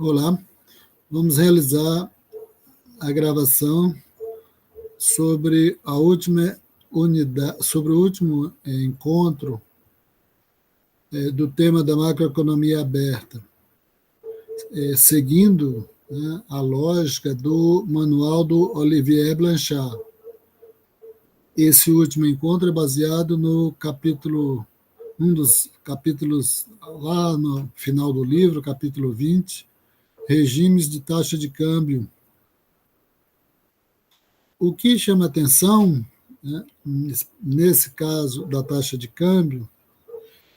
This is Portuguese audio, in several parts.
Olá, vamos realizar a gravação sobre a última unidade, sobre o último encontro do tema da macroeconomia aberta, seguindo a lógica do manual do Olivier Blanchard. Esse último encontro é baseado no capítulo, um dos capítulos lá no final do livro, capítulo 20, regimes de taxa de câmbio. O que chama atenção, nesse caso da taxa de câmbio,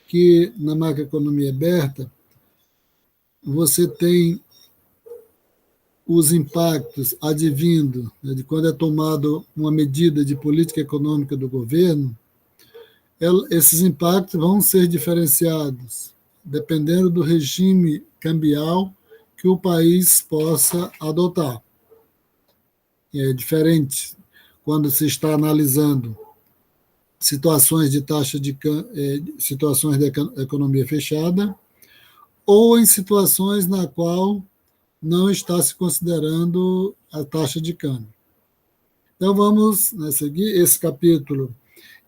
que na macroeconomia aberta você tem os impactos advindo de quando é tomada uma medida de política econômica do governo. Esses impactos vão ser diferenciados dependendo do regime cambial que o país possa adotar. É diferente quando se está analisando situações de taxa de situações de economia fechada ou em situações na qual não está se considerando a taxa de câmbio. Então vamos seguir. Esse capítulo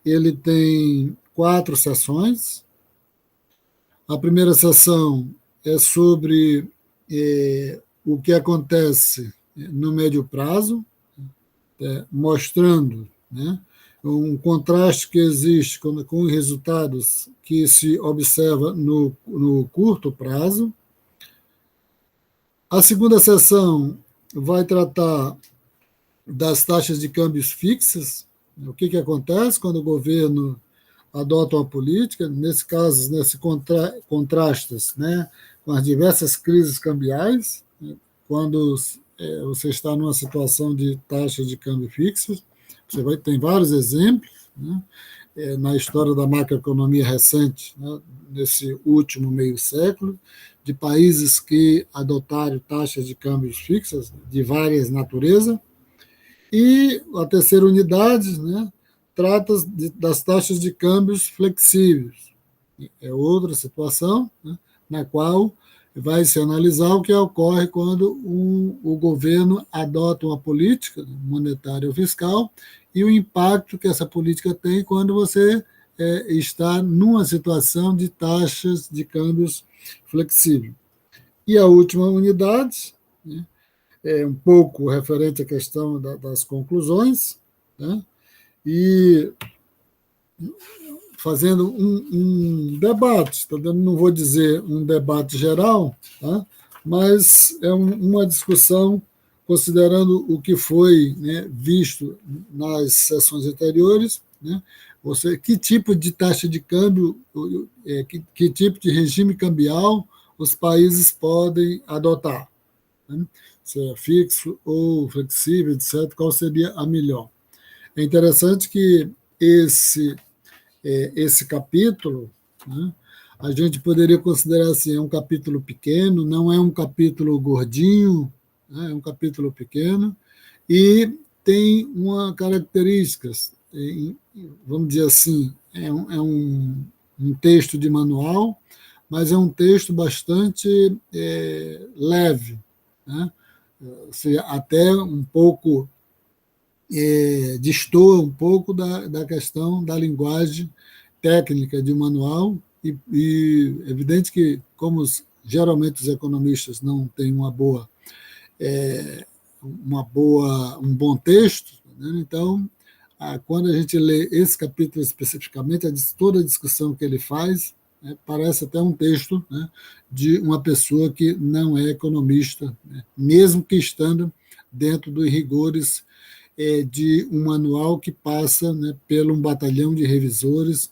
ele tem 4 sessões. A primeira sessão é sobre o que acontece no médio prazo, mostrando um contraste que existe com os resultados que se observa no curto prazo. A segunda sessão vai tratar das taxas de câmbios fixas, o que acontece quando o governo adota uma política, nesse caso, contrastes com as diversas crises cambiais, quando você está numa situação de taxa de câmbio fixas. Tem vários exemplos na história da macroeconomia recente, nesse último meio século, de países que adotaram taxas de câmbios fixas de várias naturezas. E a terceira unidade trata das taxas de câmbios flexíveis. É outra situação na qual vai se analisar o que ocorre quando o governo adota uma política monetária ou fiscal e o impacto que essa política tem quando você está numa situação de taxas de câmbios flexíveis. E a última unidade é um pouco referente à questão das conclusões, e fazendo um debate, não vou dizer um debate geral, mas é uma discussão considerando o que foi visto nas sessões anteriores, que tipo de taxa de câmbio, que tipo de regime cambial os países podem adotar, se é fixo ou flexível, etc., qual seria a melhor. É interessante que esse capítulo, a gente poderia considerar assim, é um capítulo pequeno, não é um capítulo gordinho, é um capítulo pequeno, e tem uma característica, vamos dizer assim, é um texto de manual, mas é um texto bastante leve, até um pouco destoa um pouco da questão da linguagem técnica de manual, e evidente que, como geralmente os economistas não têm um bom texto, então, quando a gente lê esse capítulo especificamente, toda a discussão que ele faz parece até um texto de uma pessoa que não é economista, mesmo que estando dentro dos rigores de um manual que passa por um batalhão de revisores,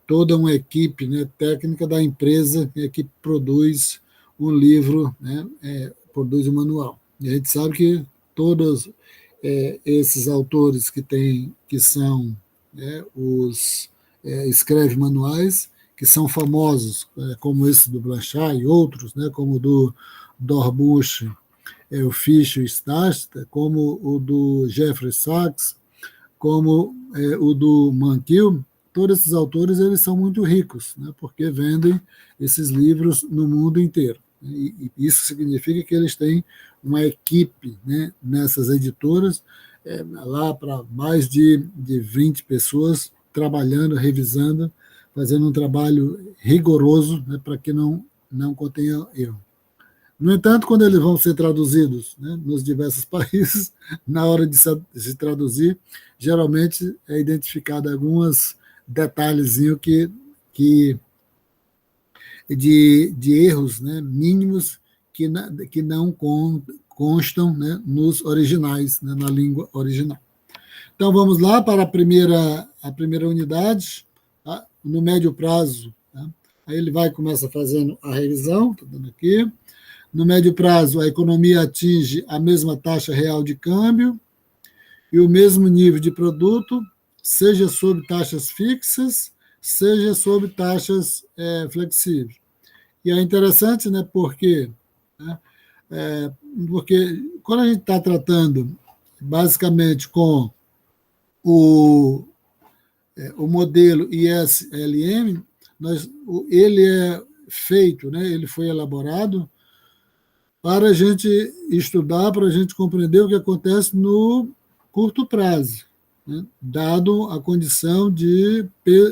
toda uma equipe técnica da empresa que produz um livro, produz um manual. E a gente sabe que todos esses autores que são os escrevem manuais, que são famosos, como esse do Blanchard e outros, como o do Dorbush, o Fish e o Stasta, como o do Jeffrey Sachs, como o do Mankiw. Todos esses autores eles são muito ricos, porque vendem esses livros no mundo inteiro. e isso significa que eles têm uma equipe, né, nessas editoras, lá para mais de 20 pessoas trabalhando, revisando, fazendo um trabalho rigoroso, né, para que não contenha erro. No entanto, quando eles vão ser traduzidos, né, nos diversos países, na hora de se traduzir, geralmente é identificado alguns detalhezinhos de erros, né, mínimos que não constam, né, nos originais, né, na língua original. Então, vamos lá para a primeira unidade, tá? No médio prazo. Tá? Aí ele começa fazendo a revisão, estou dando aqui. No médio prazo, a economia atinge a mesma taxa real de câmbio e o mesmo nível de produto, seja sob taxas fixas, seja sob taxas flexíveis. E é interessante, né, porque quando a gente está tratando basicamente com o modelo ISLM, ele é feito, né, ele foi elaborado para a gente estudar, para a gente compreender o que acontece no curto prazo, né, dado a condição de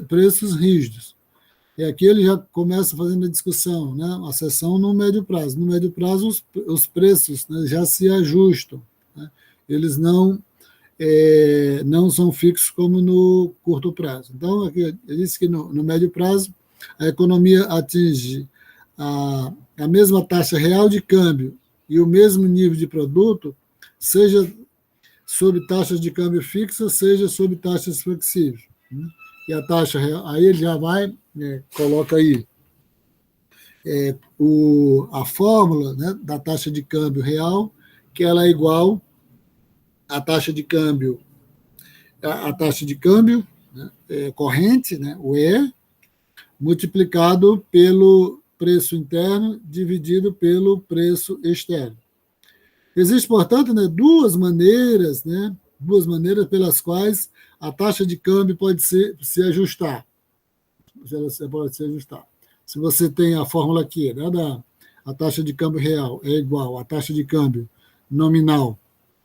preços rígidos. E aqui ele já começa fazendo a discussão, né, a seção no médio prazo. No médio prazo, os preços, né, já se ajustam. Né, eles não são fixos como no curto prazo. Então, aqui ele disse que no médio prazo, a economia atinge a mesma taxa real de câmbio e o mesmo nível de produto, seja sob taxas de câmbio fixas, seja sob taxas flexíveis. Né? E a taxa real, aí ele já vai, coloca aí a fórmula, né, da taxa de câmbio real, que ela é igual à taxa de câmbio, né, corrente, né, o E, multiplicado pelo preço interno dividido pelo preço externo. Existe, portanto, né, duas maneiras pelas quais a taxa de câmbio pode se ajustar. Pode se ajustar. Se você tem a fórmula aqui, né, a taxa de câmbio real é igual à taxa de câmbio nominal,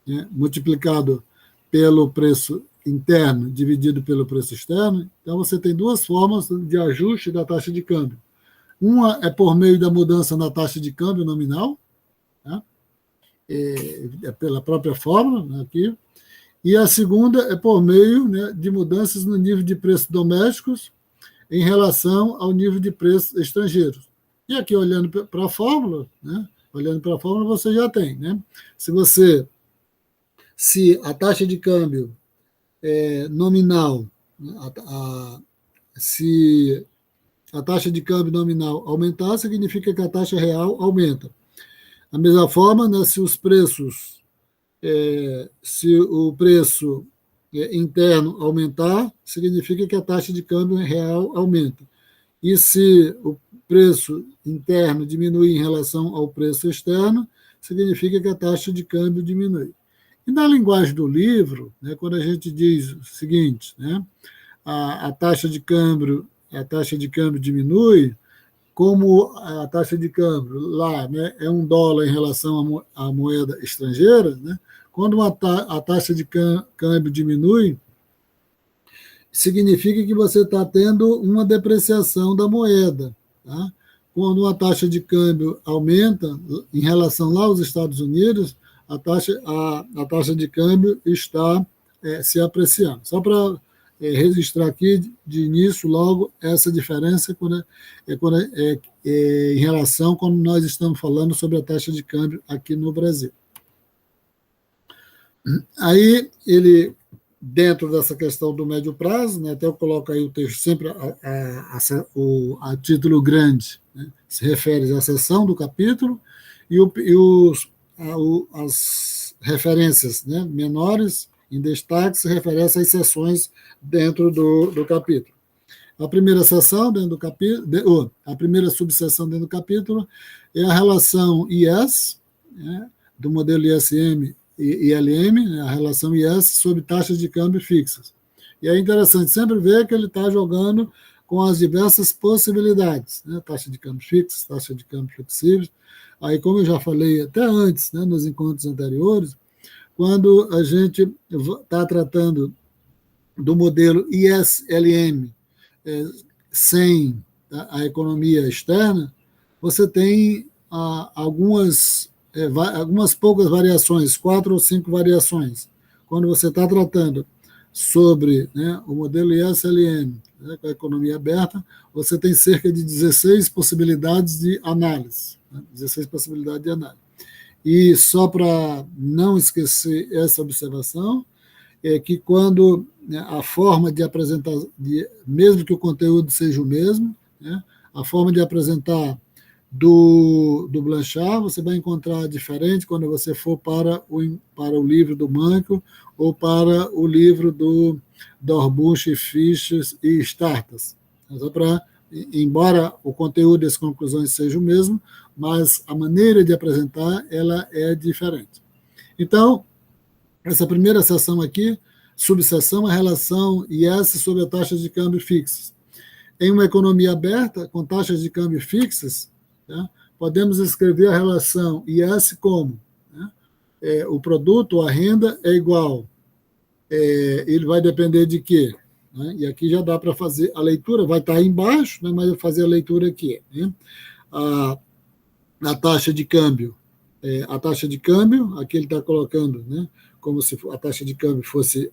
né, multiplicado pelo preço interno dividido pelo preço externo, então você tem duas formas de ajuste da taxa de câmbio. Uma é por meio da mudança na taxa de câmbio nominal, né, pela própria fórmula, né, aqui, e a segunda é por meio, né, de mudanças no nível de preços domésticos em relação ao nível de preços estrangeiros. E aqui, olhando para a fórmula, né, você já tem. Né, se a taxa de câmbio nominal, né, se a taxa de câmbio nominal aumentar, significa que a taxa real aumenta. Da mesma forma, né, se o preço interno aumentar, significa que a taxa de câmbio real aumenta. E se o preço interno diminuir em relação ao preço externo, significa que a taxa de câmbio diminui. E na linguagem do livro, né, quando a gente diz o seguinte, né, a taxa de câmbio diminui, como a taxa de câmbio lá, né, é $1 em relação à moeda estrangeira, né, quando a taxa de câmbio diminui, significa que você está tendo uma depreciação da moeda. Tá? Quando a taxa de câmbio aumenta, em relação lá aos Estados Unidos, a taxa de câmbio está se apreciando. Só para registrar aqui de início logo essa diferença em relação quando nós estamos falando sobre a taxa de câmbio aqui no Brasil. Aí ele, dentro dessa questão do médio prazo, né, até eu coloco aí o texto sempre a título grande, né, se refere à seção do capítulo, e as referências, né, menores em destaque se referem às seções dentro do capítulo. A primeira seção dentro do capítulo, a primeira subseção dentro do capítulo é a relação IS, né, do modelo ISM e ILM, né, a relação IS sobre taxas de câmbio fixas. E é interessante sempre ver que ele está jogando com as diversas possibilidades, né? Taxa de câmbio fixa, taxa de câmbio flexível. Aí, como eu já falei até antes, né, nos encontros anteriores, quando a gente está tratando do modelo ISLM, sem a economia externa, você tem algumas poucas variações, 4 ou 5 variações. Quando você está tratando sobre, né, o modelo ISLM, né, com a economia aberta, você tem cerca de 16 possibilidades de análise. Né, 16 possibilidades de análise. E só para não esquecer essa observação, é que quando, né, a forma de apresentar, mesmo que o conteúdo seja o mesmo, né, a forma de apresentar do Blanchard, você vai encontrar diferente quando você for para o livro do Manco ou para o livro do Dorbush, Fiches e Startas. Embora o conteúdo e as conclusões sejam o mesmo, mas a maneira de apresentar ela é diferente. Então, essa primeira seção aqui, subseção, a relação IS sobre a taxa de câmbio fixas. Em uma economia aberta, com taxas de câmbio fixas, né, podemos escrever a relação IS como, né, o produto, a renda é igual. Ele vai depender de quê? Né? E aqui já dá para fazer a leitura, vai estar aí embaixo, né, mas eu vou fazer a leitura aqui. Né? A taxa de câmbio, aqui ele está colocando, né, como se a taxa de câmbio fosse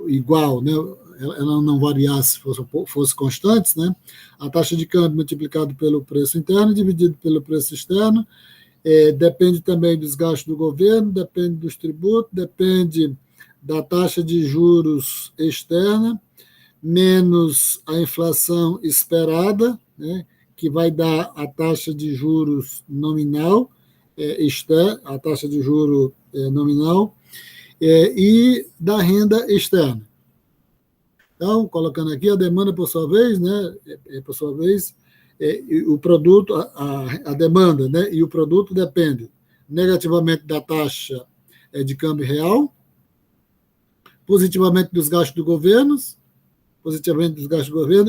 igual, né, ela não variasse, fosse constante, né, a taxa de câmbio multiplicado pelo preço interno dividido pelo preço externo, depende também dos gastos do governo, depende dos tributos, depende da taxa de juros externa, menos a inflação esperada, né, que vai dar a taxa de juros nominal, a taxa de juro nominal, e da renda externa. Então, colocando aqui a demanda, por sua vez, né, o produto, a demanda, né, e o produto depende negativamente da taxa de câmbio real, positivamente dos gastos do governo,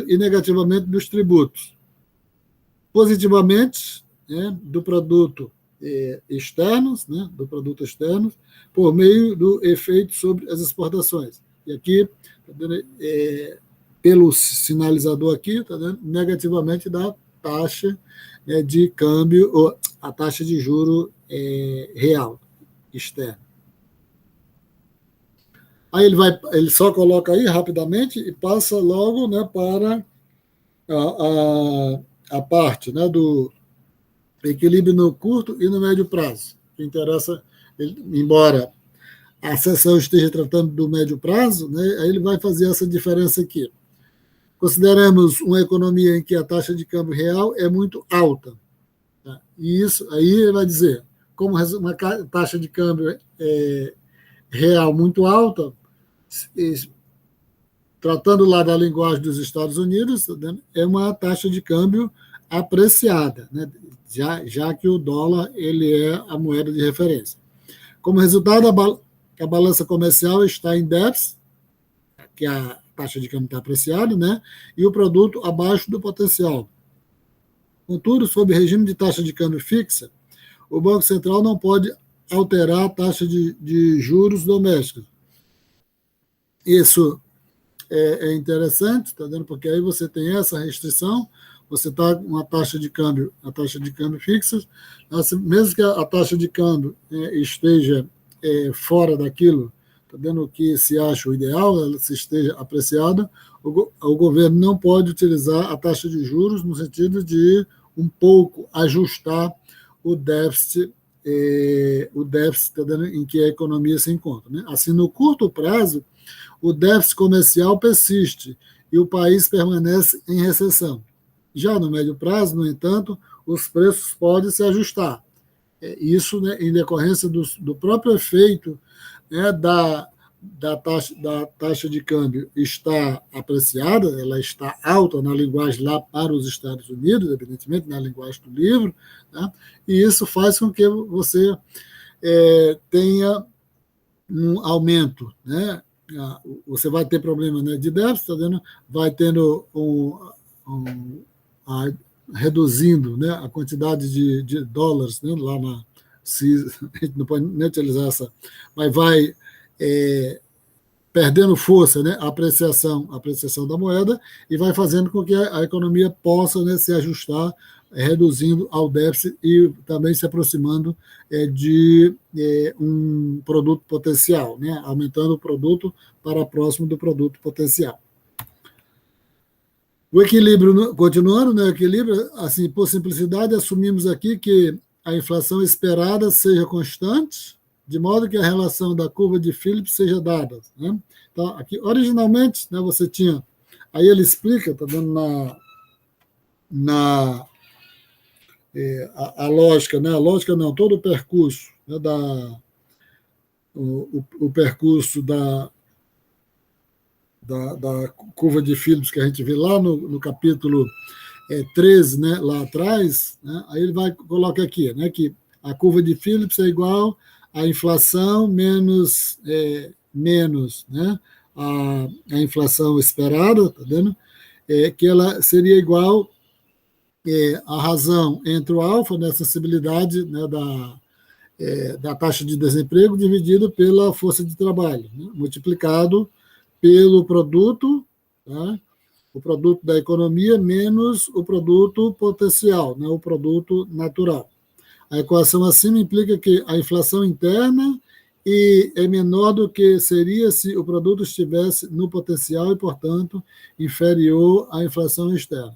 e negativamente dos tributos. Positivamente, né, do produto externos, né, por meio do efeito sobre as exportações. E aqui, pelo sinalizador aqui, tá vendo? Negativamente da taxa de câmbio, ou a taxa de juro real, externa. Aí ele só coloca aí rapidamente e passa logo, né, para a parte, né, do equilíbrio no curto e no médio prazo. Que interessa, embora a seção esteja tratando do médio prazo, né, aí ele vai fazer essa diferença aqui. Consideramos uma economia em que a taxa de câmbio real é muito alta. Tá? E isso aí ele vai dizer, como uma taxa de câmbio real muito alta, tratando lá da linguagem dos Estados Unidos, é uma taxa de câmbio apreciada, né? já que o dólar ele é a moeda de referência. Como resultado, a balança comercial está em déficit, que a taxa de câmbio está apreciada, né? E o produto abaixo do potencial. Contudo, sob regime de taxa de câmbio fixa, o Banco Central não pode alterar a taxa de juros domésticos. Isso é interessante, tá vendo? Porque aí você tem essa restrição, você está com a taxa de câmbio fixa, mesmo que a taxa de câmbio esteja fora daquilo, tá vendo, que se acha o ideal, ela se esteja apreciada, o governo não pode utilizar a taxa de juros no sentido de um pouco ajustar o déficit tá vendo, em que a economia se encontra. Né? Assim, no curto prazo, o déficit comercial persiste e o país permanece em recessão. Já no médio prazo, no entanto, os preços podem se ajustar. Isso, né, em decorrência do próprio efeito, né, da taxa de câmbio está apreciada, ela está alta na linguagem lá para os Estados Unidos, evidentemente, na linguagem do livro, né, e isso faz com que você tenha um aumento, né, você vai ter problema, né, de déficit, tá vendo? Vai tendo reduzindo, né, a quantidade de dólares, né, lá se a gente não pode nem utilizar essa, mas vai perdendo força, né, a apreciação da moeda, e vai fazendo com que a economia possa, né, se ajustar, reduzindo ao déficit e também se aproximando de um produto potencial, né, aumentando o produto para próximo do produto potencial. O equilíbrio, continuando, né, o equilíbrio, assim, por simplicidade, assumimos aqui que a inflação esperada seja constante, de modo que a relação da curva de Phillips seja dada, né? Então, aqui, originalmente, né, você tinha, aí ele explica, está dando a lógica, né? A lógica não, todo o percurso, né, o percurso da curva de Phillips que a gente vê lá no capítulo 13, né, lá atrás, né, aí ele vai colocar aqui, né, que a curva de Phillips é igual à inflação menos né, a inflação esperada, tá vendo? Que ela seria igual a razão entre o alfa, né, a sensibilidade, né, da taxa de desemprego, dividido pela força de trabalho, né, multiplicado pelo produto, tá? O produto da economia menos o produto potencial, né, o produto natural. A equação acima implica que a inflação interna é menor do que seria se o produto estivesse no potencial e, portanto, inferior à inflação externa.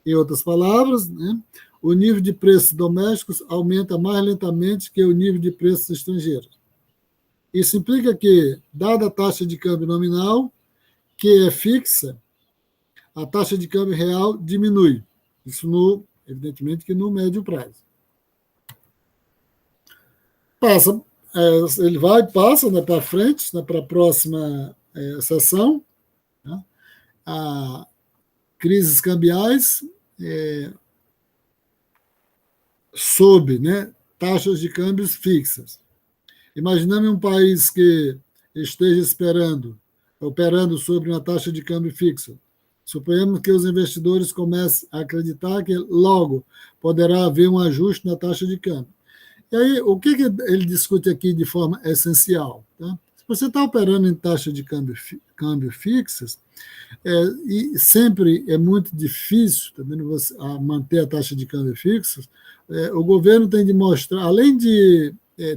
Em outras palavras, né, o nível de preços domésticos aumenta mais lentamente que o nível de preços estrangeiros. Isso implica que, dada a taxa de câmbio nominal, que é fixa, a taxa de câmbio real diminui. Isso, evidentemente, que no médio prazo. Ele passa, né, para frente, né, para a próxima sessão. Né, crises cambiais sob, né, taxas de câmbios fixas. Imaginamos um país que esteja operando sobre uma taxa de câmbio fixa. Suponhamos que os investidores comecem a acreditar que logo poderá haver um ajuste na taxa de câmbio. E aí, o que ele discute aqui de forma essencial? Tá? Se você está operando em taxa de câmbio fixas, e sempre é muito difícil também você manter a taxa de câmbio fixa, o governo tem de mostrar, além de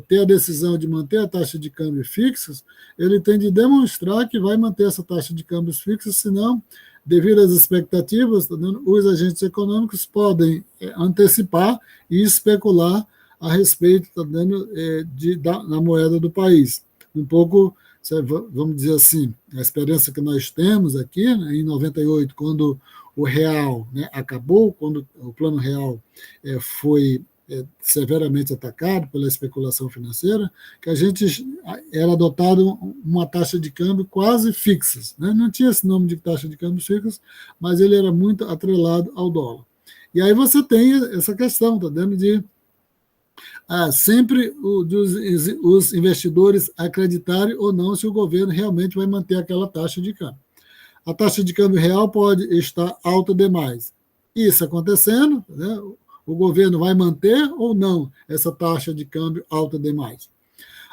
ter a decisão de manter a taxa de câmbio fixas, ele tem de demonstrar que vai manter essa taxa de câmbios fixas, senão, devido às expectativas, os agentes econômicos podem antecipar e especular a respeito da moeda do país. Um pouco, vamos dizer assim, a experiência que nós temos aqui, né, em 98, quando o real, né, acabou, quando o plano real foi severamente atacado pela especulação financeira, que a gente era adotado uma taxa de câmbio quase fixa, né? Não tinha esse nome de taxa de câmbio fixa, mas ele era muito atrelado ao dólar. E aí você tem essa questão, tá dentro de sempre os investidores acreditarem ou não se o governo realmente vai manter aquela taxa de câmbio. A taxa de câmbio real pode estar alta demais. Isso acontecendo, né, o governo vai manter ou não essa taxa de câmbio alta demais?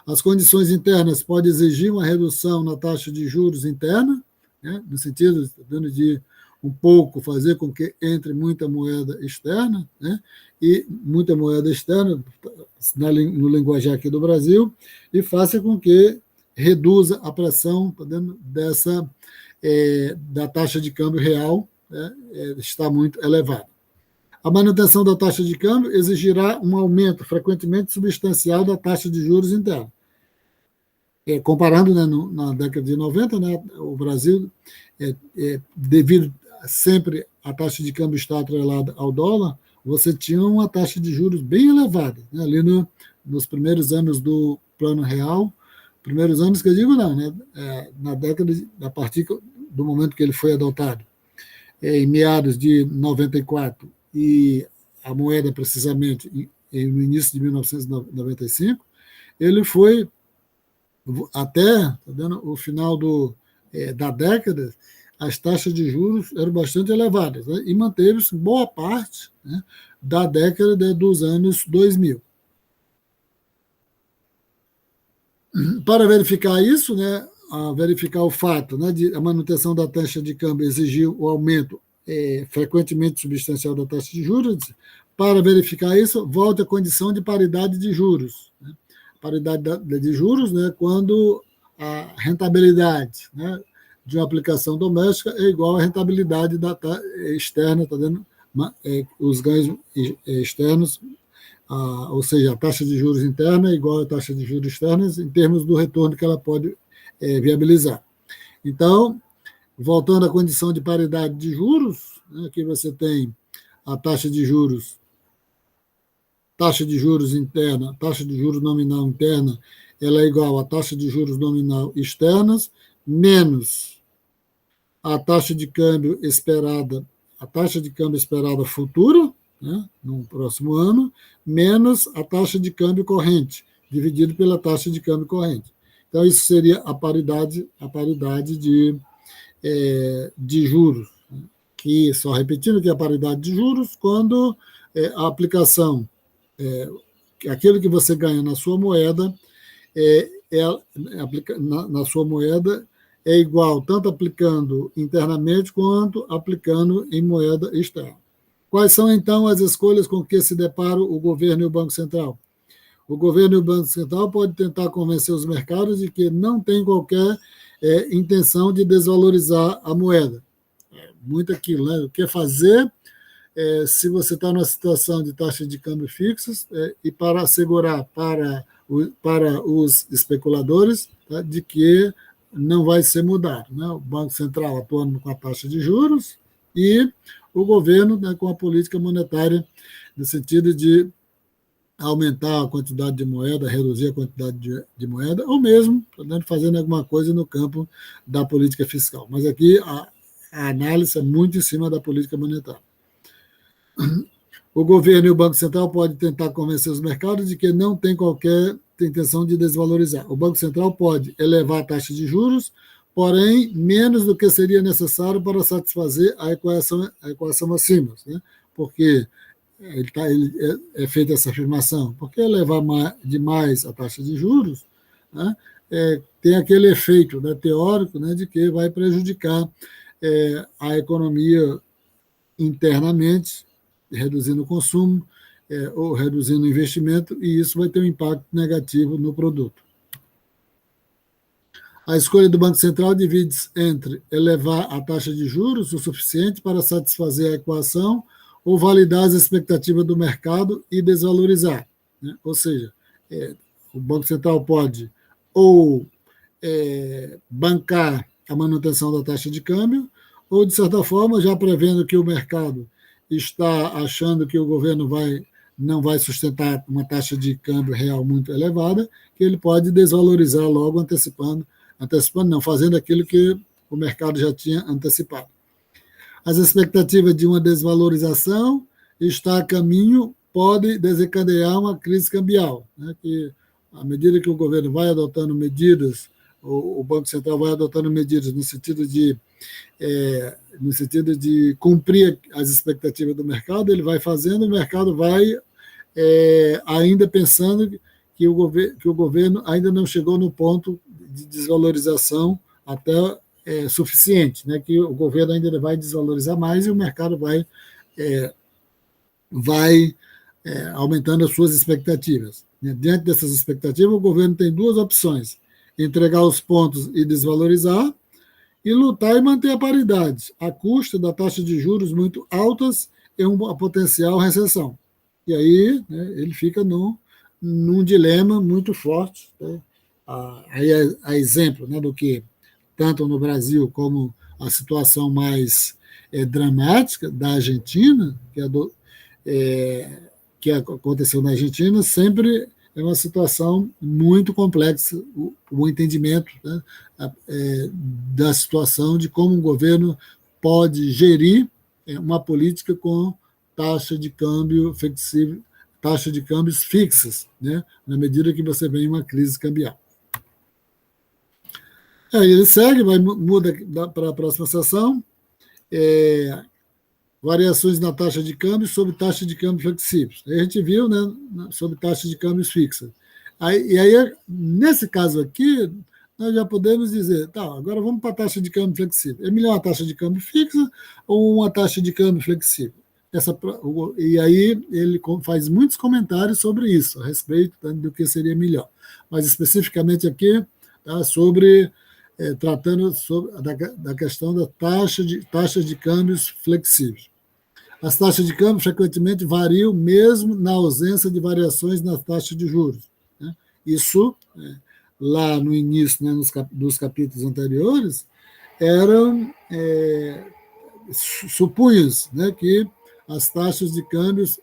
As condições internas podem exigir uma redução na taxa de juros interna, né, no sentido de um pouco fazer com que entre muita moeda externa, né, e muita moeda externa, no linguajar aqui do Brasil, e faça com que reduza a pressão da taxa de câmbio real, né, está muito elevada. A manutenção da taxa de câmbio exigirá um aumento frequentemente substancial da taxa de juros interna. Comparando, né, na década de 90, né, o Brasil, devido sempre a taxa de câmbio estar atrelada ao dólar, você tinha uma taxa de juros bem elevada, né, ali nos primeiros anos do Plano Real, primeiros anos que eu digo não, né, na década, a partir do momento que ele foi adotado, em meados de 94, e a moeda precisamente no início de 1995, ele foi até tá vendo, o final da década, as taxas de juros eram bastante elevadas, né? E manteve-se boa parte, né, da década dos anos 2000. Para verificar isso, né, verificar o fato, né, de a manutenção da taxa de câmbio exigir o aumento frequentemente substancial da taxa de juros, para verificar isso, volta à condição de paridade de juros. Né? Paridade de juros, né, quando a rentabilidade, né, de uma aplicação doméstica é igual à rentabilidade externa, tá vendo? Os ganhos externos, ou seja, a taxa de juros interna é igual à taxa de juros externas em termos do retorno que ela pode viabilizar. Então, voltando à condição de paridade de juros, né, aqui você tem a taxa de juros interna, taxa de juros nominal interna, ela é igual à taxa de juros nominal externas, menos a taxa de câmbio esperada, futura, né, no próximo ano, menos a taxa de câmbio corrente, dividido pela taxa de câmbio corrente. Então, isso seria a paridade de juros, que, só repetindo, que é a paridade de juros quando a aplicação, aquilo que você ganha na sua moeda, na sua moeda é igual, tanto aplicando internamente quanto aplicando em moeda externa. Quais são, então, as escolhas com que se deparam o governo e o Banco Central? O governo e o Banco Central podem tentar convencer os mercados de que não tem qualquer intenção de desvalorizar a moeda. Muito aquilo, né? O que fazer se você está numa situação de taxa de câmbio fixas e para assegurar para os especuladores, tá, de que não vai ser mudado, né? O Banco Central atuando com a taxa de juros e o governo, né, com a política monetária, no sentido de aumentar a quantidade de moeda, reduzir a quantidade de moeda, ou mesmo fazendo alguma coisa no campo da política fiscal. Mas aqui a análise é muito em cima da política monetária. O governo e o Banco Central podem tentar convencer os mercados de que não tem qualquer intenção de desvalorizar. O Banco Central pode elevar a taxa de juros, porém, menos do que seria necessário para satisfazer a equação acima, né? Porque é feita essa afirmação, porque elevar demais a taxa de juros, né, tem aquele efeito, né, teórico, né, de que vai prejudicar a economia internamente, reduzindo o consumo ou reduzindo o investimento, e isso vai ter um impacto negativo no produto. A escolha do Banco Central divide-se entre elevar a taxa de juros o suficiente para satisfazer a equação ou validar as expectativas do mercado e desvalorizar, né? Ou seja, o Banco Central pode ou bancar a manutenção da taxa de câmbio, ou, de certa forma, já prevendo que o mercado está achando que o governo não vai sustentar uma taxa de câmbio real muito elevada, que ele pode desvalorizar logo antecipando não, fazendo aquilo que o mercado já tinha antecipado. As expectativas de uma desvalorização está a caminho, pode desencadear uma crise cambial, né, que, à medida que o governo vai adotando medidas, o Banco Central vai adotando medidas no sentido de cumprir as expectativas do mercado, ele vai fazendo, o mercado vai ainda pensando que o governo ainda não chegou no ponto de desvalorização até suficiente, né, que o governo ainda vai desvalorizar mais e o mercado vai aumentando as suas expectativas. Diante dessas expectativas, o governo tem duas opções: entregar os pontos e desvalorizar, e lutar e manter a paridade, à custa da taxa de juros muito altas e uma potencial recessão. E aí, né, ele fica num dilema muito forte, né? Aí a exemplo, né, do que, tanto no Brasil como a situação mais dramática da Argentina, que aconteceu na Argentina, sempre é uma situação muito complexa, o entendimento, né, da situação, de como um governo pode gerir uma política com taxa de câmbio flexível, taxa de câmbios fixas, né, na medida que você vem uma crise cambial. Ele segue, muda para a próxima sessão. Variações na taxa de câmbio sobre taxa de câmbio flexíveis. Aí a gente viu, né, sobre taxa de câmbios fixas. Aí, nesse caso aqui, nós já podemos dizer, tá, agora vamos para a taxa de câmbio flexível. É melhor uma taxa de câmbio fixa ou uma taxa de câmbio flexível? E aí ele faz muitos comentários sobre isso, a respeito do que seria melhor. Mas especificamente aqui, tá, tratando da questão da taxa de câmbios flexíveis. As taxas de câmbio frequentemente variam mesmo na ausência de variações nas taxas de juros. Né? Isso, lá no início, né, dos capítulos anteriores, eram supunha-se, né, que as taxas de câmbios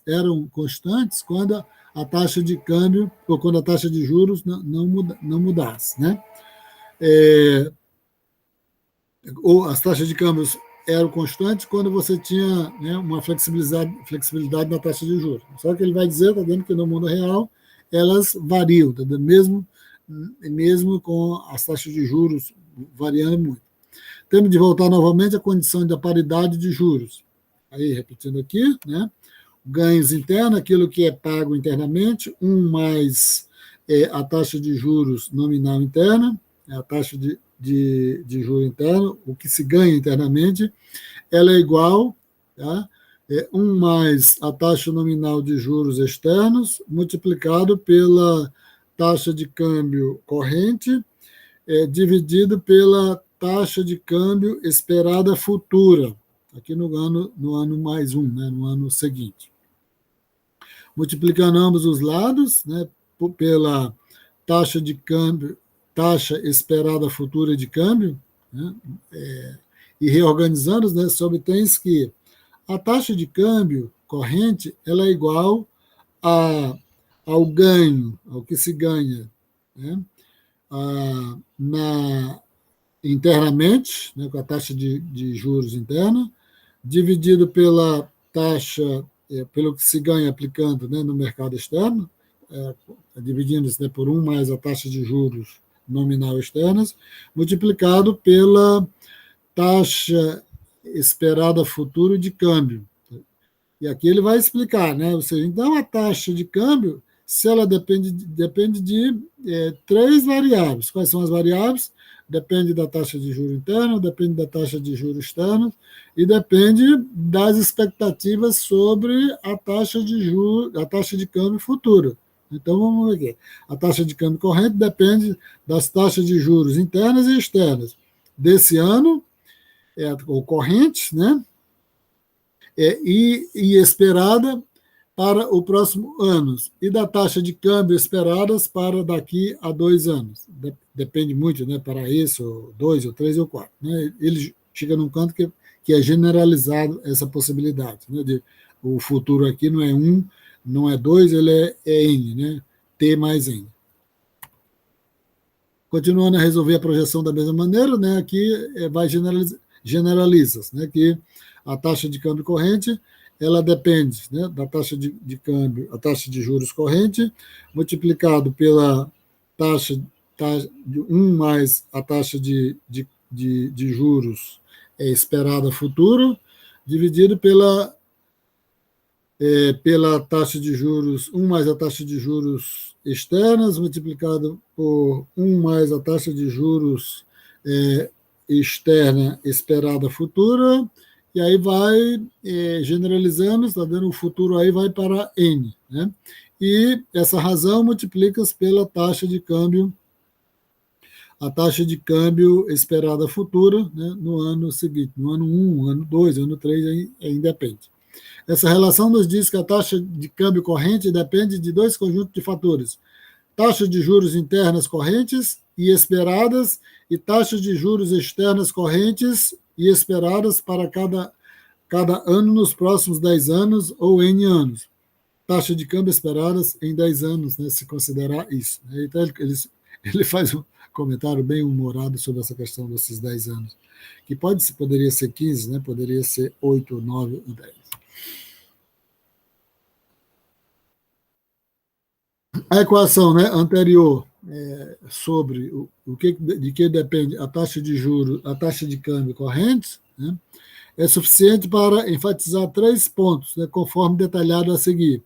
eram constantes quando a taxa de câmbio ou quando a taxa de juros não mudasse. Né? Ou as taxas de câmbios eram constantes quando você tinha, né, uma flexibilidade na taxa de juros. Só que ele vai dizer, está dizendo que no mundo real elas variam, tá, mesmo com as taxas de juros variando muito. Temos de voltar novamente à condição da paridade de juros. Aí, repetindo aqui, né, ganhos internos, aquilo que é pago internamente, mais a taxa de juros nominal interna, a taxa de juro interno, o que se ganha internamente, ela é igual, tá? 1 mais a taxa nominal de juros externos, multiplicado pela taxa de câmbio corrente, dividido pela taxa de câmbio esperada futura, aqui no ano mais 1, né, no ano seguinte. Multiplicando ambos os lados, né, pela taxa de câmbio, taxa esperada futura de câmbio, né, e reorganizando, né, se obtém que a taxa de câmbio corrente ela é igual ao ganho, ao que se ganha, né, internamente, né, com a taxa de juros interna, dividido pela taxa, pelo que se ganha aplicando, né, no mercado externo, dividindo-se, né, por 1 mais a taxa de juros nominal externas, multiplicado pela taxa esperada futuro de câmbio. E aqui ele vai explicar, né? Ou seja, então a taxa de câmbio, se ela depende de 3 variáveis. Quais são as variáveis? Depende da taxa de juros interna, depende da taxa de juros externa e depende das expectativas sobre a taxa de câmbio futura. Então, vamos ver aqui. A taxa de câmbio corrente depende das taxas de juros internas e externas desse ano, ou corrente, né? E esperada para o próximo ano, e da taxa de câmbio esperadas para daqui a 2 anos. Depende muito, né, para isso, 2, ou 3, ou 4. Né? Ele chega num canto que é generalizado essa possibilidade. Né, o futuro aqui não é 1, não é 2, ele é N, né? T mais N. Continuando a resolver a projeção da mesma maneira, né, aqui vai generaliza-se, né, que a taxa de câmbio corrente ela depende, né, da taxa de câmbio, a taxa de juros corrente, multiplicado pela taxa de 1 mais a taxa de juros esperada futuro, dividido pela taxa de juros, 1 mais a taxa de juros externas, multiplicado por 1 mais a taxa de juros externa esperada futura, e aí vai generalizando, está dando o futuro aí, vai para N. Né? E essa razão multiplica-se pela taxa de câmbio, a taxa de câmbio esperada futura, né, no ano seguinte, no ano 1, ano 2, ano 3, aí depende. Essa relação nos diz que a taxa de câmbio corrente depende de 2 conjuntos de fatores: taxas de juros internas correntes e esperadas e taxas de juros externas correntes e esperadas para cada ano nos próximos 10 anos ou N anos. Taxa de câmbio esperadas em 10 anos, né, se considerar isso. Então, ele faz um comentário bem humorado sobre essa questão desses 10 anos, que poderia ser 15, né, poderia ser 8, 9 ou 10. A equação, né, anterior sobre de que depende a taxa de juros, a taxa de câmbio corrente, né, é suficiente para enfatizar 3 pontos, né, conforme detalhado a seguir.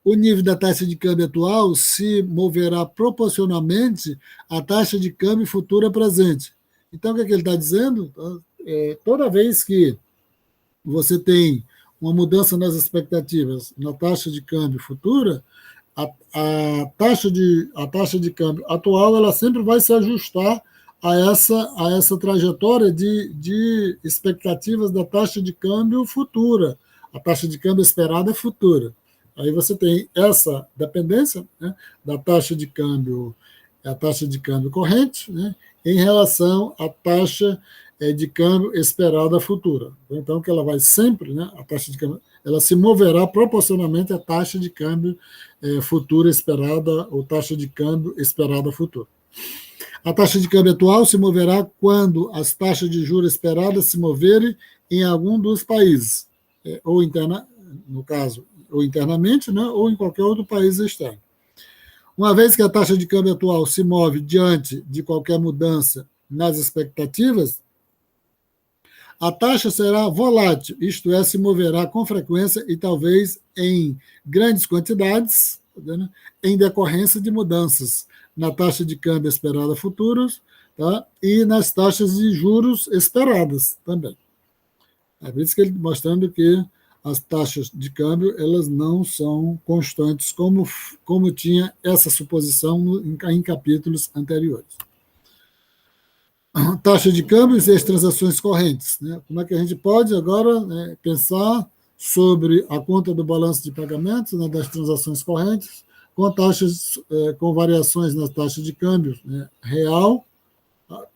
O nível da taxa de câmbio atual se moverá proporcionalmente à taxa de câmbio futura presente. Então, o que ele está dizendo? Toda vez que você tem uma mudança nas expectativas na taxa de câmbio futura, a taxa de câmbio atual ela sempre vai se ajustar a essa trajetória de expectativas da taxa de câmbio futura. A taxa de câmbio esperada é futura. Aí você tem essa dependência, né, da taxa de câmbio, a taxa de câmbio corrente, né, em relação à taxa de câmbio esperada futura. Então, que ela vai sempre, né, a taxa de câmbio, ela se moverá proporcionalmente à taxa de câmbio futura esperada ou taxa de câmbio esperada futura. A taxa de câmbio atual se moverá quando as taxas de juros esperadas se moverem em algum dos países, ou no caso, ou internamente, né, ou em qualquer outro país externo. Uma vez que a taxa de câmbio atual se move diante de qualquer mudança nas expectativas, a taxa será volátil, isto é, se moverá com frequência e talvez em grandes quantidades, né, em decorrência de mudanças na taxa de câmbio esperada futuras, tá, e nas taxas de juros esperadas também. É por isso que ele mostrando que as taxas de câmbio elas não são constantes, como tinha essa suposição em capítulos anteriores. Taxa de câmbios e as transações correntes. Né? Como é que a gente pode agora, né, pensar sobre a conta do balanço de pagamentos, né, das transações correntes, com taxas, com variações nas taxas de câmbio, né, real,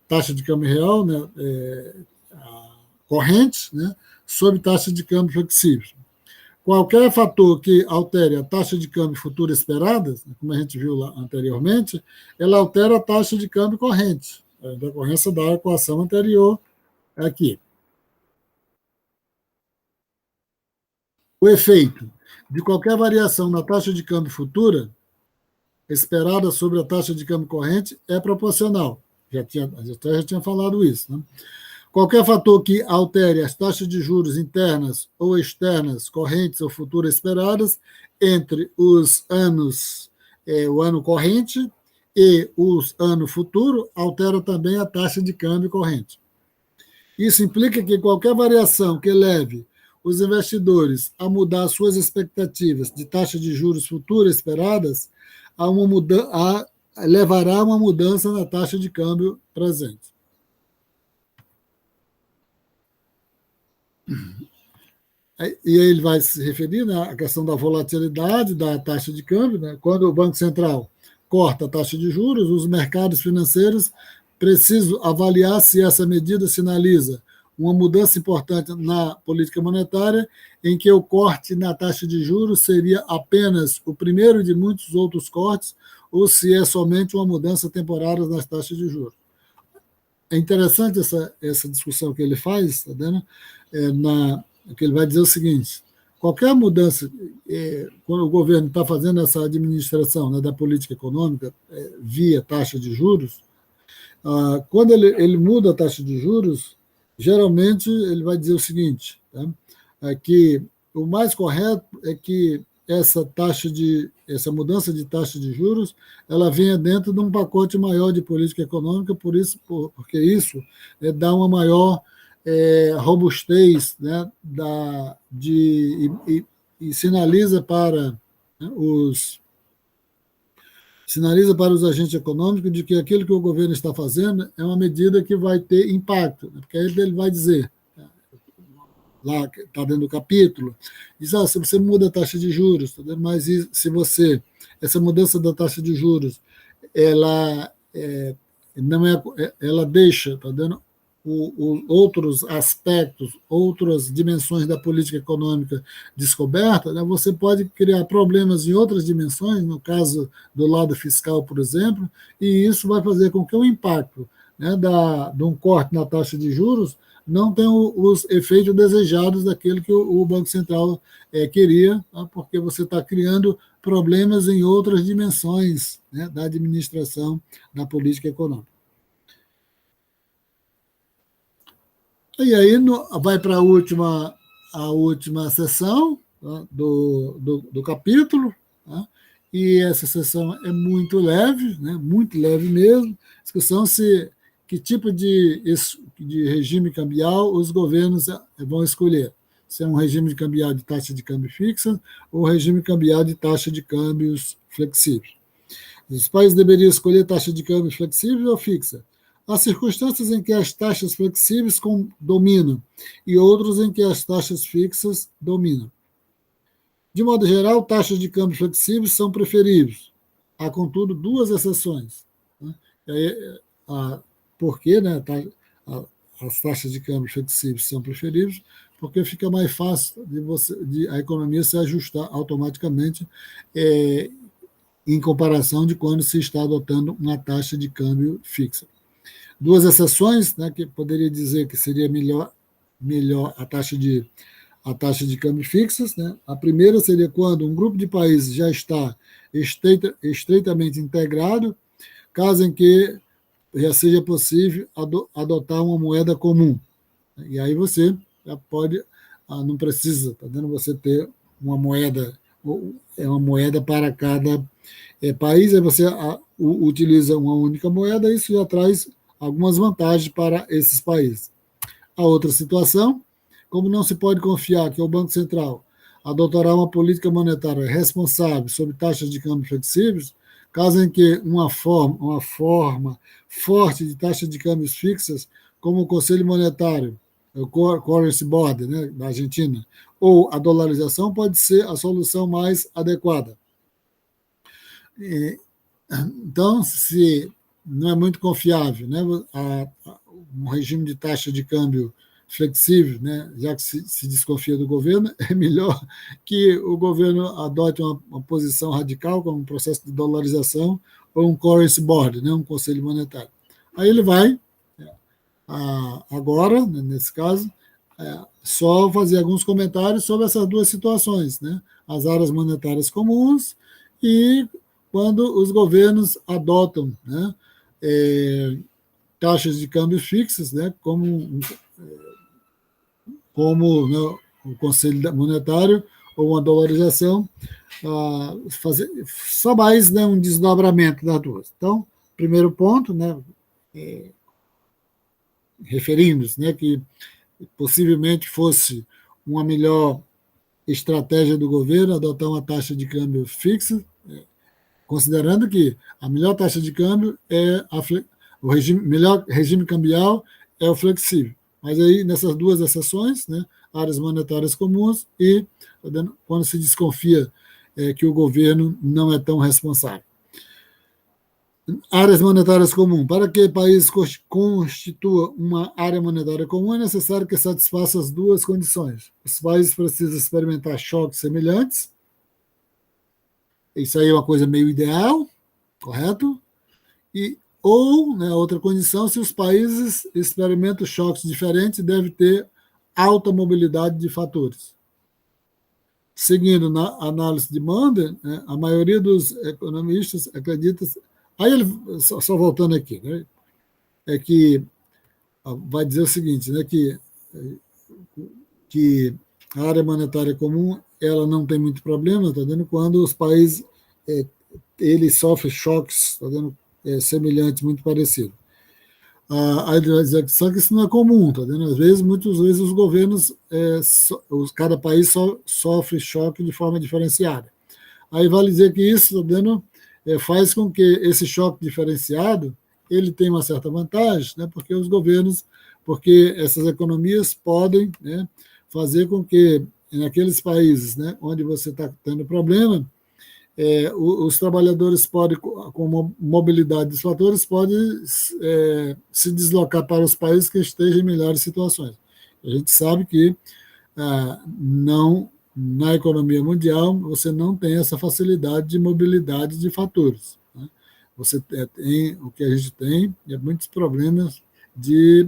taxa de câmbio real, né, corrente, né, sobre taxa de câmbio flexível. Qualquer fator que altere a taxa de câmbio futura esperada, como a gente viu lá anteriormente, ela altera a taxa de câmbio corrente, em decorrência da equação anterior aqui. O efeito de qualquer variação na taxa de câmbio futura esperada sobre a taxa de câmbio corrente é proporcional. Já tinha falado isso, né? Qualquer fator que altere as taxas de juros internas ou externas, correntes ou futuras esperadas, entre os anos, o ano corrente e o ano futuro, altera também a taxa de câmbio corrente. Isso implica que qualquer variação que leve os investidores a mudar suas expectativas de taxa de juros futuras esperadas levará a uma mudança na taxa de câmbio presente. E aí ele vai se referir, né, à questão da volatilidade da taxa de câmbio. Né? Quando o Banco Central corta a taxa de juros, os mercados financeiros precisam avaliar se essa medida sinaliza uma mudança importante na política monetária, em que o corte na taxa de juros seria apenas o primeiro de muitos outros cortes, ou se é somente uma mudança temporária nas taxas de juros. É interessante essa discussão que ele faz, tá vendo? Que ele vai dizer o seguinte: qualquer mudança, quando o governo está fazendo essa administração, né, da política econômica via taxa de juros, quando ele muda a taxa de juros, geralmente ele vai dizer o seguinte, tá? Que o mais correto é que essa mudança de taxa de juros ela venha dentro de um pacote maior de política econômica, porque isso dá uma maior robustez, né, e sinaliza para, né, os agentes econômicos de que aquilo que o governo está fazendo é uma medida que vai ter impacto, né, porque aí ele vai dizer, lá está dentro do capítulo, diz, se você muda a taxa de juros, mas se essa mudança da taxa de juros, ela deixa, tá dando outros aspectos, outras dimensões da política econômica descoberta, né, você pode criar problemas em outras dimensões, no caso do lado fiscal, por exemplo, e isso vai fazer com que o impacto, né, de um corte na taxa de juros não tem os efeitos desejados daquele que o Banco Central queria, tá? Porque você está criando problemas em outras dimensões, né, da administração da política econômica. E aí vai para a última sessão, tá, do capítulo, tá? E essa sessão é muito leve, né, muito leve mesmo, discussão se que tipo de regime cambial os governos vão escolher. Se é um regime de cambial de taxa de câmbio fixa ou regime cambial de taxa de câmbios flexíveis. Os países deveriam escolher taxa de câmbio flexível ou fixa. Há circunstâncias em que as taxas flexíveis dominam e outros em que as taxas fixas dominam. De modo geral, taxas de câmbio flexíveis são preferíveis. Há, contudo, duas exceções. Né? Por quê? Né? As taxas de câmbio flexíveis são preferíveis porque fica mais fácil de a economia se ajustar automaticamente em comparação de quando se está adotando uma taxa de câmbio fixa. Duas exceções, né, que poderia dizer que seria melhor a taxa de câmbio fixas. Né? A primeira seria quando um grupo de países já está estreitamente integrado, caso em que já seja possível adotar uma moeda comum. E aí você já pode, não precisa, tá vendo, você ter uma moeda para cada país, aí você utiliza uma única moeda, isso já traz algumas vantagens para esses países. A outra situação, como não se pode confiar que o Banco Central adotará uma política monetária responsável sobre taxas de câmbio flexíveis, caso em que uma forma forte de taxas de câmbios fixas, como o Conselho Monetário, o Currency Board, né, da Argentina, ou a dolarização, pode ser a solução mais adequada. Então, se não é muito confiável, né, um regime de taxa de câmbio flexível, né, já que se desconfia do governo, é melhor que o governo adote uma posição radical, como um processo de dolarização, ou um currency board, né, um conselho monetário. Aí ele vai, agora, nesse caso, só fazer alguns comentários sobre essas duas situações, né, as áreas monetárias comuns e quando os governos adotam, né, taxas de câmbio fixas, né, como né, o Conselho Monetário ou uma dolarização, só mais, né, um desdobramento das duas. Então, primeiro ponto, né, referimos, né, que possivelmente fosse uma melhor estratégia do governo adotar uma taxa de câmbio fixa, considerando que a melhor taxa de câmbio é o melhor regime cambial é o flexível. Mas aí, nessas duas exceções, né, áreas monetárias comuns e quando se desconfia que o governo não é tão responsável. Áreas monetárias comuns. Para que o país constitua uma área monetária comum, é necessário que satisfaça as duas condições. Os países precisam experimentar choques semelhantes. Isso aí é uma coisa meio ideal, correto? Ou, né, outra condição, se os países experimentam choques diferentes, deve ter alta mobilidade de fatores. Seguindo na análise de Mander, né, a maioria dos economistas acredita... Aí ele, só voltando aqui, né, é que vai dizer o seguinte, né, que a área monetária comum ela não tem muito problema, tá vendo? Quando os países eles sofrem choques, tá vendo? Semelhantes, muito parecidos. Aí ele vai dizer só que isso não é comum, tá vendo? Muitas vezes os governos, cada país sofre choque de forma diferenciada. Aí vale dizer que isso, tá vendo? Faz com que esse choque diferenciado ele tenha uma certa vantagem, né? Porque essas economias podem, né, fazer com que naqueles países, né, onde você está tendo problema, os trabalhadores podem, com mobilidade dos fatores, podem se deslocar para os países que estejam em melhores situações. A gente sabe que não, na economia mundial, você não tem essa facilidade de mobilidade de fatores. Né? Você tem, o que a gente tem é muitos problemas de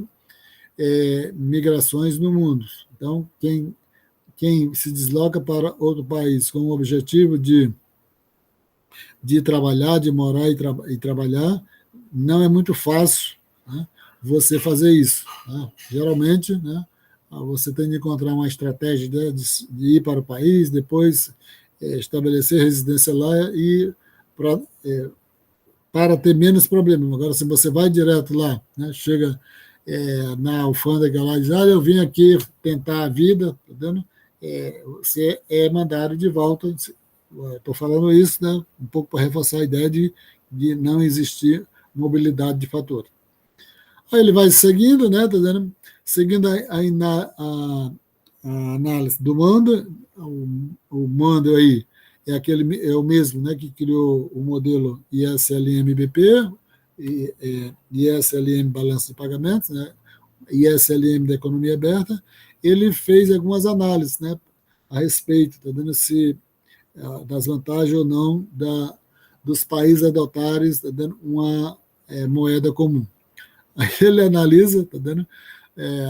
migrações no mundo. Então, quem se desloca para outro país com o objetivo de trabalhar, de morar e trabalhar, não é muito fácil, né, você fazer isso. Né? Geralmente, né, você tem de encontrar uma estratégia de ir para o país, depois estabelecer residência lá e para ter menos problemas. Agora, se você vai direto lá, né, chega na alfândega lá e diz, eu vim aqui tentar a vida, tá vendo? Você é mandado de volta. Estou falando isso, né, um pouco para reforçar a ideia de não existir mobilidade de fator. Aí ele vai seguindo, né, tá vendo? Seguindo a análise do Manda, o Manda aí é o mesmo, né, que criou o modelo ISLM-BP, ISLM Balanço de Pagamentos, né, ISLM da Economia Aberta. Ele fez algumas análises, né, a respeito, tá vendo, se das vantagens ou não dos países adotarem, tá vendo, uma moeda comum. Aí ele analisa, tá vendo,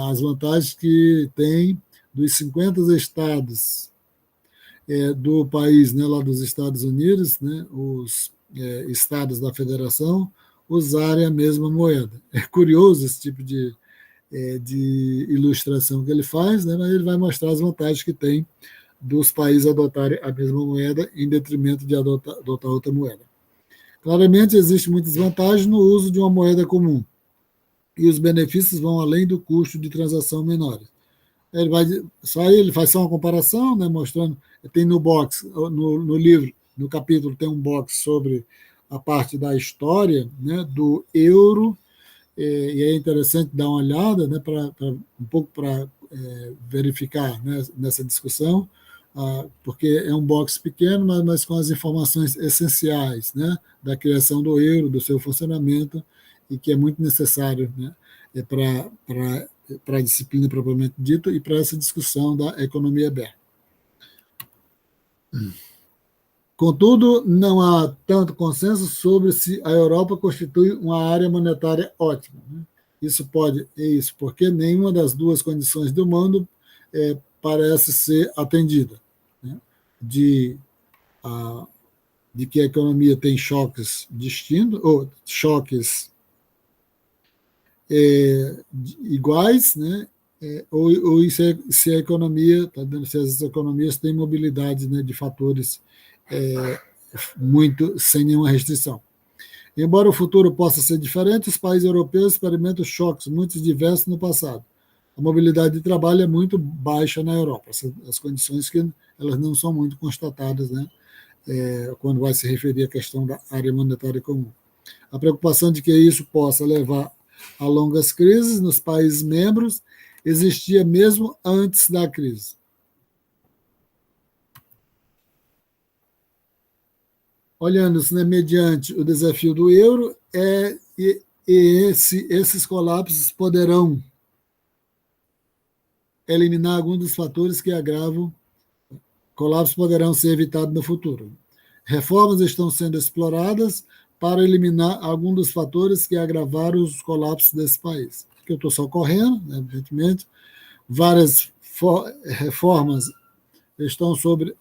as vantagens que tem dos 50 estados do país, né, lá dos Estados Unidos, né, os estados da federação, usarem a mesma moeda. É curioso esse tipo de ilustração que ele faz, né, mas ele vai mostrar as vantagens que tem dos países adotarem a mesma moeda em detrimento de adotar outra moeda. Claramente, existem muitas vantagens no uso de uma moeda comum, e os benefícios vão além do custo de transação menores. Ele faz só uma comparação, né, mostrando, tem no box, no livro, no capítulo, tem um box sobre a parte da história, né, do euro, e é interessante dar uma olhada, né, um pouco para verificar, né, nessa discussão, porque é um box pequeno, mas com as informações essenciais, né, da criação do euro, do seu funcionamento, e que é muito necessário, né, para a disciplina propriamente dita e para essa discussão da economia aberta. Contudo, não há tanto consenso sobre se a Europa constitui uma área monetária ótima. Né? Isso porque nenhuma das duas condições do mundo parece ser atendida. Né? De que a economia tem choques distintos, ou choques iguais, né? Ou se a economia, tá dando, se as economias têm mobilidade, né, de fatores muito sem nenhuma restrição. Embora o futuro possa ser diferente, os países europeus experimentam choques muito diversos no passado. A mobilidade de trabalho é muito baixa na Europa, as condições que elas não são muito constatadas, né, quando vai se referir à questão da área monetária comum. A preocupação de que isso possa levar a longas crises nos países membros existia mesmo antes da crise. Olhando-se, né, mediante o desafio do euro, esses colapsos poderão eliminar alguns dos fatores que agravam. Colapsos poderão ser evitados no futuro. Reformas estão sendo exploradas para eliminar alguns dos fatores que agravaram os colapsos desse país. Que eu estou só correndo, né, evidentemente. Várias reformas estão sobre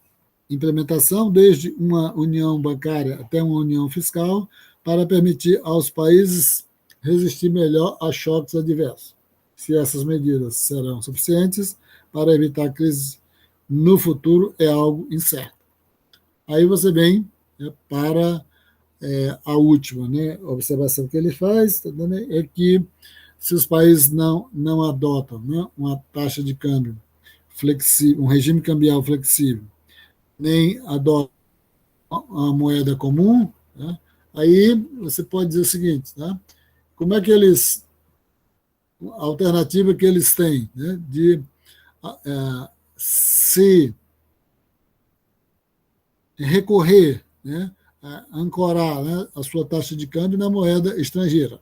implementação, desde uma união bancária até uma união fiscal, para permitir aos países resistir melhor a choques adversos. Se essas medidas serão suficientes para evitar crises no futuro, é algo incerto. Aí você vem, né, para a última, né, observação que ele faz, né, é que se os países não adotam, né, uma taxa de câmbio flexível, um regime cambial flexível, nem adotam a moeda comum, né, aí você pode dizer o seguinte, né, como é que a alternativa que eles têm, né, de se recorrer, né, ancorar, né, a sua taxa de câmbio na moeda estrangeira,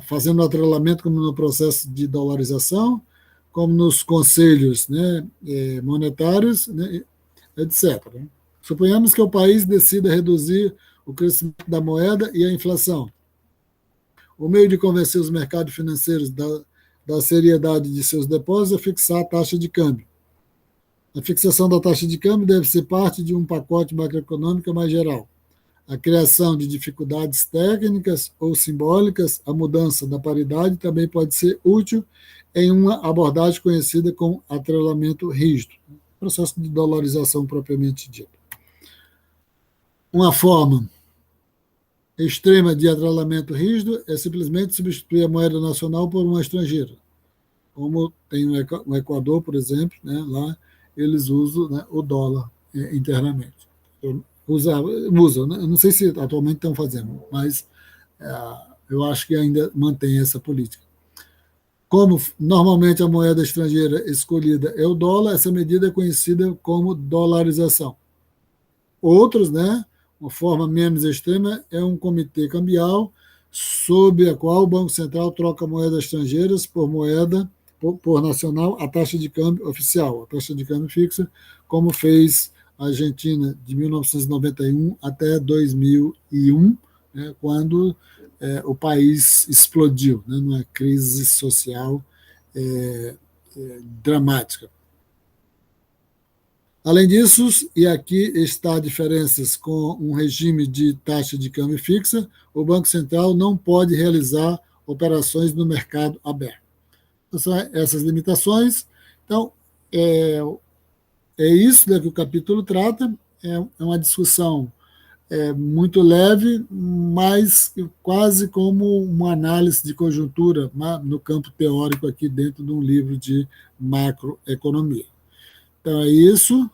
fazendo atrelamento como no processo de dolarização, como nos conselhos, né, monetários, né, etc. Suponhamos que o país decida reduzir o crescimento da moeda e a inflação. O meio de convencer os mercados financeiros da seriedade de seus depósitos é fixar a taxa de câmbio. A fixação da taxa de câmbio deve ser parte de um pacote macroeconômico mais geral. A criação de dificuldades técnicas ou simbólicas, a mudança da paridade também pode ser útil em uma abordagem conhecida como atrelamento rígido, processo de dolarização propriamente dito. Uma forma extrema de atrelamento rígido é simplesmente substituir a moeda nacional por uma estrangeira, como tem no Equador, por exemplo, né, lá eles usam, né, o dólar internamente. Usam, né? Eu não sei se atualmente estão fazendo, mas eu acho que ainda mantém essa política. Como normalmente a moeda estrangeira escolhida é o dólar, essa medida é conhecida como dolarização. Outros, né, uma forma menos extrema, é um comitê cambial sob a qual o Banco Central troca moedas estrangeiras por moeda por nacional a taxa de câmbio oficial, a taxa de câmbio fixa, como fez a Argentina de 1991 até 2001, né, quando o país explodiu, né, numa crise social dramática. Além disso, e aqui está a diferença com um regime de taxa de câmbio fixa, o Banco Central não pode realizar operações no mercado aberto. Então, são essas limitações. Então, é isso, né, que o capítulo trata. É uma discussão muito leve, mas quase como uma análise de conjuntura no campo teórico aqui dentro de um livro de macroeconomia. Então, é isso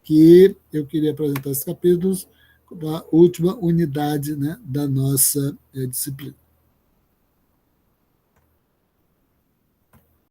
que eu queria apresentar esses capítulos da última unidade, né, da nossa disciplina.